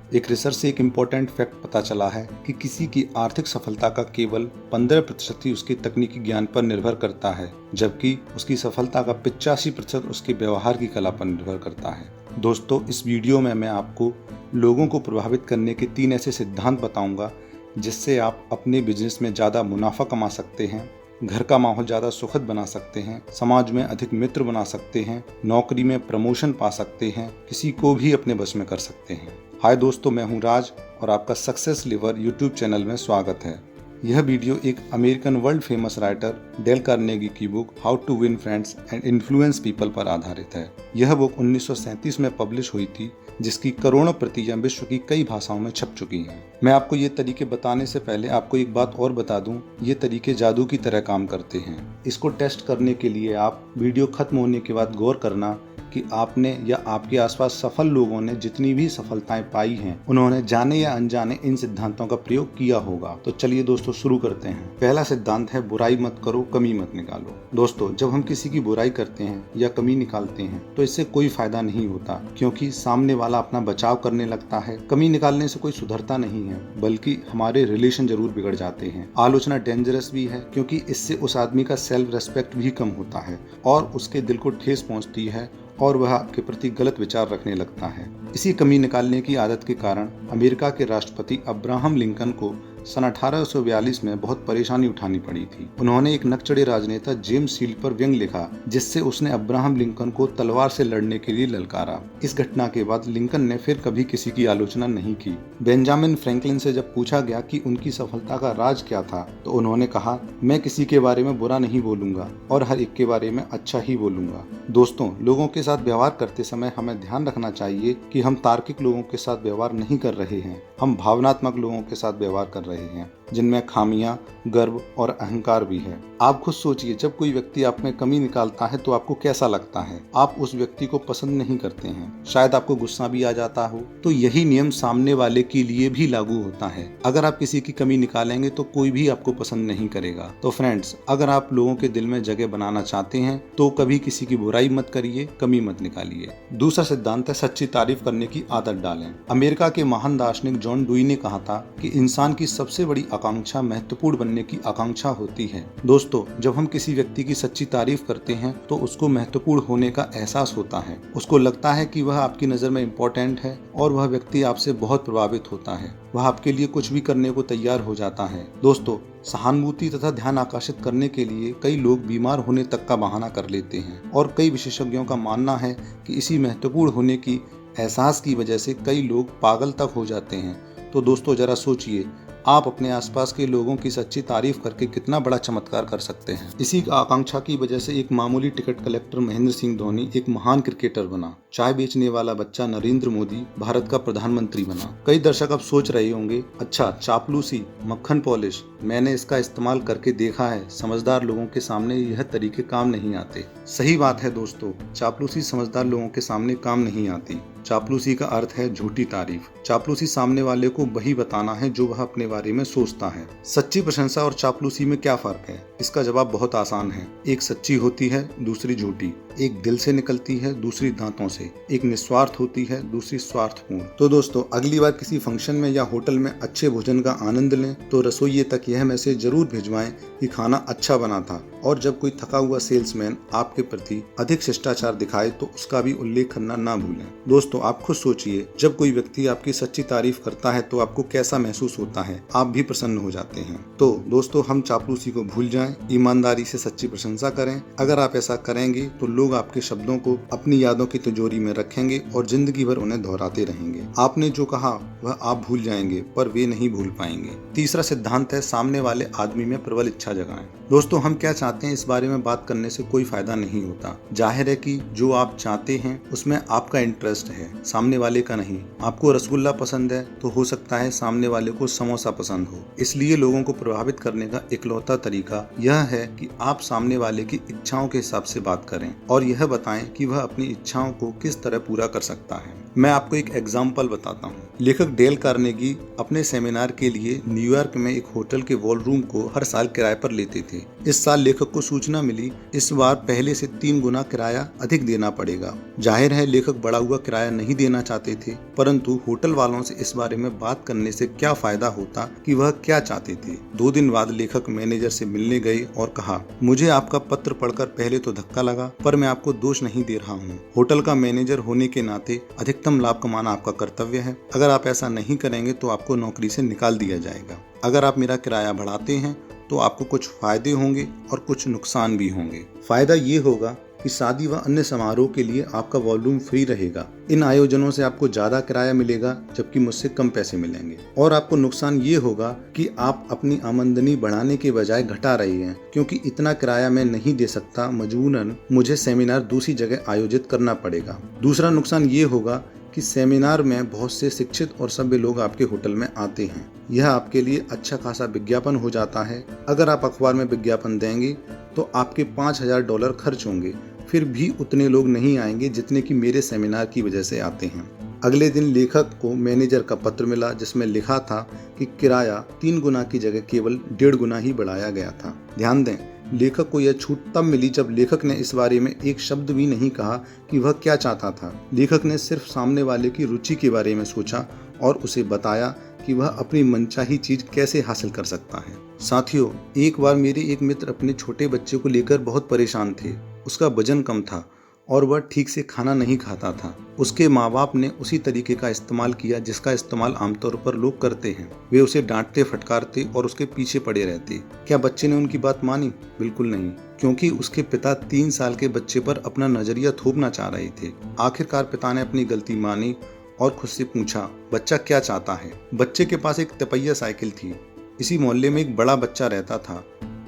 एक रिसर्च से एक इम्पोर्टेंट फैक्ट पता चला है कि किसी की आर्थिक सफलता का केवल 15% ही उसके तकनीकी ज्ञान पर निर्भर करता है, जबकि उसकी सफलता का 85% उसके व्यवहार की कला पर निर्भर करता है। दोस्तों, इस वीडियो में मैं आपको लोगों को प्रभावित करने के 3 ऐसे सिद्धांत बताऊंगा जिससे आप अपने बिजनेस में ज़्यादा मुनाफा कमा सकते हैं, घर का माहौल ज़्यादा सुखद बना सकते हैं, समाज में अधिक मित्र बना सकते हैं, नौकरी में प्रमोशन पा सकते हैं, किसी को भी अपने बस में कर सकते हैं। हाय दोस्तों, मैं हूं राज और आपका सक्सेस लिवर यूट्यूब चैनल में स्वागत है। यह वीडियो एक American world famous writer Dale Carnegie की book how to win friends and influence people पर आधारित है। यह बुक 1937 में पब्लिश हुई थी, जिसकी करोड़ों प्रतियां विश्व की कई भाषाओं में छप चुकी हैं। मैं आपको ये तरीके बताने से पहले आपको एक बात और बता दूं, ये तरीके जादू की तरह काम करते हैं। इसको टेस्ट करने के लिए आप वीडियो खत्म होने के बाद गौर करना कि आपने या आपके आसपास सफल लोगों ने जितनी भी सफलताएं पाई हैं, उन्होंने जाने या अनजाने इन सिद्धांतों का प्रयोग किया होगा। तो चलिए दोस्तों शुरू करते हैं। पहला सिद्धांत है बुराई मत करो, कमी मत निकालो। दोस्तों, जब हम किसी की बुराई करते हैं या कमी निकालते हैं तो इससे कोई फायदा नहीं होता, क्योंकि सामने वाला अपना बचाव करने लगता है। कमी निकालने से कोई सुधरता नहीं है, बल्कि हमारे रिलेशन जरूर बिगड़ जाते हैं। आलोचना डेंजरस भी है, क्योंकि इससे उस आदमी का सेल्फ रेस्पेक्ट भी कम होता है और उसके दिल को ठेस पहुंचती है और वह आपके प्रति गलत विचार रखने लगता है। इसी कमी निकालने की आदत के कारण अमेरिका के राष्ट्रपति अब्राहम लिंकन को सन 1842 में बहुत परेशानी उठानी पड़ी थी। उन्होंने एक नकचढ़े राजनेता जेम्स शील्ड पर व्यंग लिखा, जिससे उसने अब्राहम लिंकन को तलवार से लड़ने के लिए ललकारा। इस घटना के बाद लिंकन ने फिर कभी किसी की आलोचना नहीं की। बेंजामिन फ्रैंकलिन से जब पूछा गया कि उनकी सफलता का राज क्या था, तो उन्होंने कहा, मैं किसी के बारे में बुरा नहीं बोलूंगा और हर एक के बारे में अच्छा ही बोलूंगा। दोस्तों, लोगों के साथ व्यवहार करते समय हमें ध्यान रखना चाहिए कि हम तार्किक लोगों के साथ व्यवहार नहीं कर रहे हैं, हम भावनात्मक लोगों के साथ व्यवहार कर रहे हैं, जिनमें खामियां, गर्व और अहंकार भी है। आप खुद सोचिए, जब कोई व्यक्ति आप में कमी निकालता है तो आपको कैसा लगता है? आप उस व्यक्ति को पसंद नहीं करते हैं, शायद आपको गुस्सा भी आ जाता हो। तो यही नियम सामने वाले के लिए भी लागू होता है। अगर आप किसी की कमी निकालेंगे तो कोई भी आपको पसंद नहीं करेगा। तो फ्रेंड्स, अगर आप लोगों के दिल में जगह बनाना चाहते हैं तो कभी किसी की बुराई मत करिए, कमी मत निकालिए। दूसरा सिद्धांत है सच्ची तारीफ करने की आदत डालें। अमेरिका के महान दार्शनिक जॉन डुई ने कहा था कि इंसान की सबसे बड़ी आकांक्षा महत्वपूर्ण बनने की आकांक्षा होती है। दोस्तों, जब हम किसी व्यक्ति की सच्ची तारीफ करते हैं तो उसको महत्वपूर्ण होने का एहसास होता है। उसको लगता है कि वह आपकी नजर में इम्पोर्टेंट है और वह व्यक्ति आपसे बहुत प्रभावित होता है। वह आपके लिए कुछ भी करने को तैयार हो जाता है। दोस्तों, सहानुभूति तथा ध्यान आकर्षित करने के लिए कई लोग बीमार होने तक का बहाना कर लेते हैं और कई विशेषज्ञों का मानना है कि इसी महत्वपूर्ण होने की एहसास की वजह से कई लोग पागल तक हो जाते हैं। तो दोस्तों, जरा सोचिए, आप अपने आसपास के लोगों की सच्ची तारीफ करके कितना बड़ा चमत्कार कर सकते हैं। इसी आकांक्षा की वजह से एक मामूली टिकट कलेक्टर महेंद्र सिंह धोनी एक महान क्रिकेटर बना। चाय बेचने वाला बच्चा नरेंद्र मोदी भारत का प्रधानमंत्री बना। कई दर्शक अब सोच रहे होंगे, अच्छा, चापलूसी, मक्खन पॉलिश, मैंने इसका इस्तेमाल करके देखा है, समझदार लोगों के सामने यह तरीके काम नहीं आते। सही बात है दोस्तों, चापलूसी समझदार लोगों के सामने काम नहीं आती। चापलूसी का अर्थ है झूठी तारीफ। चापलूसी सामने वाले को वही बताना है जो वह अपने बारे में सोचता है। सच्ची प्रशंसा और चापलूसी में क्या फर्क है? इसका जवाब बहुत आसान है। एक सच्ची होती है, दूसरी झूठी। एक दिल से निकलती है, दूसरी दांतों से। एक निस्वार्थ होती है, दूसरी स्वार्थपूर्ण। तो दोस्तों, अगली बार किसी फंक्शन में या होटल में अच्छे भोजन का आनंद लें तो रसोइये तक यह मैसेज जरूर भिजवाएं कि खाना अच्छा बना था। और जब कोई थका हुआ सेल्समैन आपके प्रति अधिक शिष्टाचार दिखाए तो उसका भी उल्लेख करना ना भूलें। दोस्तों, आप खुद सोचिए, जब कोई व्यक्ति आपकी सच्ची तारीफ करता है तो आपको कैसा महसूस होता है? आप भी प्रसन्न हो जाते हैं। तो दोस्तों, हम चापलूसी को भूल जाएं, ईमानदारी से सच्ची प्रशंसा करें। अगर आप ऐसा करेंगे तो लोग आपके शब्दों को अपनी यादों की तिजोरी में रखेंगे और जिंदगी भर उन्हें दोहराते रहेंगे। आपने जो कहा वह आप भूल जाएंगे, पर वे नहीं भूल पाएंगे। तीसरा सिद्धांत है सामने वाले आदमी में प्रबल इच्छा जगाएं। दोस्तों, हम क्या चाहते हैं इस बारे में बात करने से कोई फायदा नहीं होता। जाहिर है कि जो आप चाहते हैं उसमें आपका इंटरेस्ट है, सामने वाले का नहीं। आपको रसगुल्ला पसंद है तो हो सकता है सामने वाले को समोसा पसंद हो। इसलिए लोगों को प्रभावित करने का इकलौता तरीका यह है कि आप सामने वाले की इच्छाओं के हिसाब से बात करें और यह बताएं कि वह अपनी इच्छाओं को किस तरह पूरा कर सकता है। मैं आपको एक एग्जाम्पल बताता हूँ। लेखक डेल कार्नेगी अपने सेमिनार के लिए न्यूयॉर्क में एक होटल के वॉलरूम को हर साल किराए पर लेते थे। इस साल लेखक को सूचना मिली इस बार पहले से 3 गुना किराया अधिक देना पड़ेगा। जाहिर है लेखक बढ़ा हुआ किराया नहीं देना चाहते थे, परंतु होटल वालों से इस बारे में बात करने से क्या फायदा होता कि वह क्या चाहते थे। 2 दिन बाद लेखक मैनेजर से मिलने गए और कहा, मुझे आपका पत्र पढ़कर पहले तो धक्का लगा, पर मैं आपको दोष नहीं दे रहा हूँ। होटल का मैनेजर होने के नाते अधिकतम लाभ कमाना आपका कर्तव्य है। अगर आप ऐसा नहीं करेंगे तो आपको नौकरी से निकाल दिया जाएगा। अगर आप मेरा किराया बढ़ाते हैं तो आपको कुछ फायदे होंगे और कुछ नुकसान भी होंगे। फायदा ये होगा कि शादी व अन्य समारोह के लिए आपका वॉल्यूम फ्री रहेगा। इन आयोजनों से आपको ज्यादा किराया मिलेगा, जबकि मुझसे कम पैसे मिलेंगे। और आपको नुकसान ये होगा कि आप अपनी आमदनी बढ़ाने के बजाय घटा रहे हैं, क्योंकि इतना किराया मैं नहीं दे सकता। मजबूरन मुझे सेमिनार दूसरी जगह आयोजित करना पड़ेगा। दूसरा नुकसान ये होगा कि सेमिनार में बहुत से शिक्षित और सभ्य लोग आपके होटल में आते हैं। यह आपके लिए अच्छा खासा विज्ञापन हो जाता है। अगर आप अखबार में विज्ञापन देंगे तो आपके $5000 खर्च होंगे, फिर भी उतने लोग नहीं आएंगे जितने कि मेरे सेमिनार की वजह से आते हैं। अगले दिन लेखक को मैनेजर का पत्र मिला जिसमें लिखा था कि किराया 3 गुना की जगह केवल 1.5 गुना ही बढ़ाया गया था। ध्यान दें, लेखक को यह छूट तब मिली जब लेखक ने इस बारे में एक शब्द भी नहीं कहा कि वह क्या चाहता था। लेखक ने सिर्फ सामने वाले की रुचि के बारे में सोचा और उसे बताया कि वह अपनी मनचाही चीज कैसे हासिल कर सकता है। साथियों, एक बार मेरे एक मित्र अपने छोटे बच्चे को लेकर बहुत परेशान थे। उसका वजन कम था और वह ठीक से खाना नहीं खाता था। उसके माँ बाप ने उसी तरीके का इस्तेमाल किया जिसका इस्तेमाल आमतौर पर लोग करते हैं। वे उसे डांटते, फटकारते और उसके पीछे पड़े रहते। क्या बच्चे ने उनकी बात मानी? बिल्कुल नहीं, क्योंकि उसके पिता 3 साल के बच्चे पर अपना नजरिया थोपना चाह रहे थे। आखिरकार पिता ने अपनी गलती मानी और खुद से पूछा, बच्चा क्या चाहता है? बच्चे के पास एक तिपहिया साइकिल थी। इसी मोहल्ले में एक बड़ा बच्चा रहता था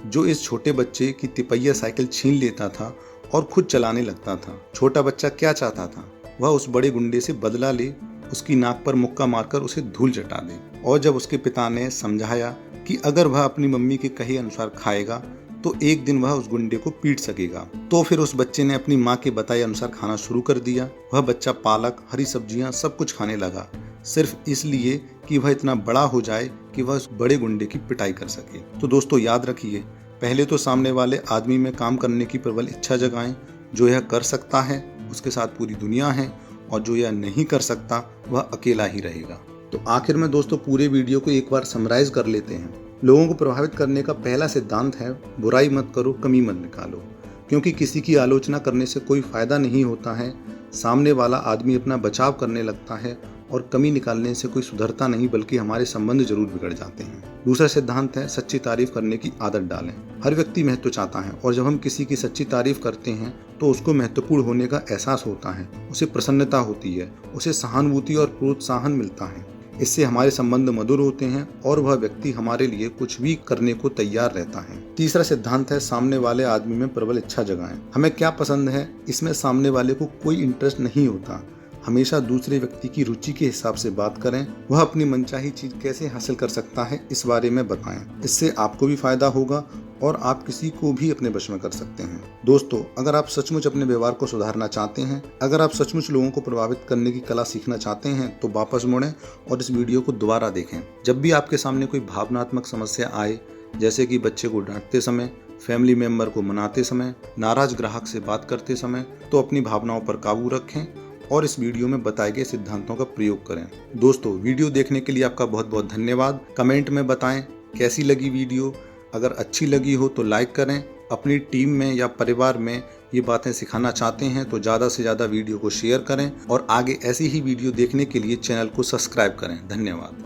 जो इस छोटे बच्चे की तिपहिया साइकिल छीन लेता था और खुद चलाने लगता था। छोटा बच्चा क्या चाहता था? वह उस बड़े गुंडे से बदला ले, उसकी नाक पर मुक्का मारकर उसे धूल चटा दे। और जब उसके पिता ने समझाया कि अगर वह अपनी मम्मी के कहे अनुसार खाएगा तो एक दिन वह उस गुंडे को पीट सकेगा, तो फिर उस बच्चे ने अपनी माँ के बताए अनुसार खाना शुरू कर दिया। वह बच्चा पालक, हरी सब्जियां सब कुछ खाने लगा, सिर्फ इसलिए कि वह इतना बड़ा हो जाए कि वह उस बड़े गुंडे की पिटाई कर सके। तो दोस्तों याद रखिए, पहले तो सामने वाले आदमी में काम करने की प्रबल इच्छा जगाएं। जो यह कर सकता है उसके साथ पूरी दुनिया है, और जो यह नहीं कर सकता वह अकेला ही रहेगा। तो आखिर में दोस्तों पूरे वीडियो को एक बार समराइज कर लेते हैं। लोगों को प्रभावित करने का पहला सिद्धांत है, बुराई मत करो, कमी मत निकालो। क्योंकि किसी की आलोचना करने से कोई फायदा नहीं होता है। सामने वाला आदमी अपना बचाव करने लगता है और कमी निकालने से कोई सुधरता नहीं, बल्कि हमारे संबंध जरूर बिगड़ जाते हैं। दूसरा सिद्धांत है, सच्ची तारीफ करने की आदत डालें। हर व्यक्ति महत्व चाहता है, और जब हम किसी की सच्ची तारीफ करते हैं तो उसको महत्वपूर्ण होने का एहसास होता है, उसे प्रसन्नता होती है, उसे सहानुभूति और प्रोत्साहन मिलता है। इससे हमारे संबंध मधुर होते हैं और वह व्यक्ति हमारे लिए कुछ भी करने को तैयार रहता है। तीसरा सिद्धांत है, सामने वाले आदमी में प्रबल इच्छा जगाएं। हमें क्या पसंद है इसमें सामने वाले को कोई इंटरेस्ट नहीं होता। हमेशा दूसरे व्यक्ति की रुचि के हिसाब से बात करें। वह अपनी मनचाही चीज कैसे हासिल कर सकता है इस बारे में बताएं। इससे आपको भी फायदा होगा और आप किसी को भी अपने वश में कर सकते हैं। दोस्तों, अगर आप सचमुच अपने व्यवहार को सुधारना चाहते हैं, अगर आप सचमुच लोगों को प्रभावित करने की कला सीखना चाहते हैं, तो वापस मुड़ें और इस वीडियो को दोबारा देखें। जब भी आपके सामने कोई भावनात्मक समस्या आए, जैसे कि बच्चे को डांटते समय, फैमिली मेंबर को मनाते समय, नाराज ग्राहक से बात करते समय, तो अपनी भावनाओं पर काबू रखें और इस वीडियो में बताए गए सिद्धांतों का प्रयोग करें। दोस्तों, वीडियो देखने के लिए आपका बहुत बहुत धन्यवाद। कमेंट में बताएं कैसी लगी वीडियो। अगर अच्छी लगी हो तो लाइक करें। अपनी टीम में या परिवार में ये बातें सिखाना चाहते हैं तो ज़्यादा से ज़्यादा वीडियो को शेयर करें, और आगे ऐसी ही वीडियो देखने के लिए चैनल को सब्सक्राइब करें। धन्यवाद।